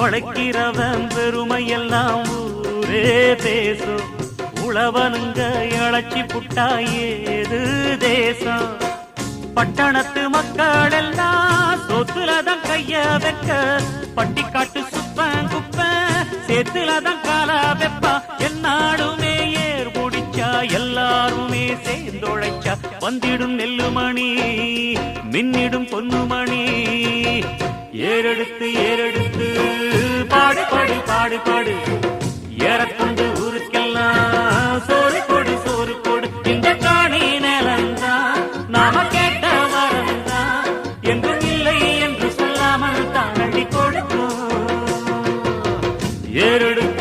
உழைக்கிறவன் பெருமையெல்லாம் ஊரே பேசும். உழவனுங்க இழைச்சி புட்டா ஏது தேசம். பட்டணத்து மக்கள் எல்லாம் சொத்துலதான் கைய வைக்க, பட்டிக்காட்டு சுப்பன் குப்பன் சேத்துலதான் காலா வெப்பா. என்னாடுமே ஏர் முடிச்சா எல்லாருமே சேர்ந்தொழைச்சா வந்திடும் நெல்லுமணி மின்னிடும் பொன்னுமணி. ஏறெடுத்து ஏறெடுத்து பாடு பாடு பாடு பாடு, ஏறக்கொண்டு ஊருக்கெல்லாம் சோறு கொடு சோறு கொடு. இந்த காணி நிலந்தான் நாம கேட்ட வரந்தான், என்றும் இல்லை என்று சொல்லாமல் தான் அள்ளி கொடுக்கும். ஏறெடுத்து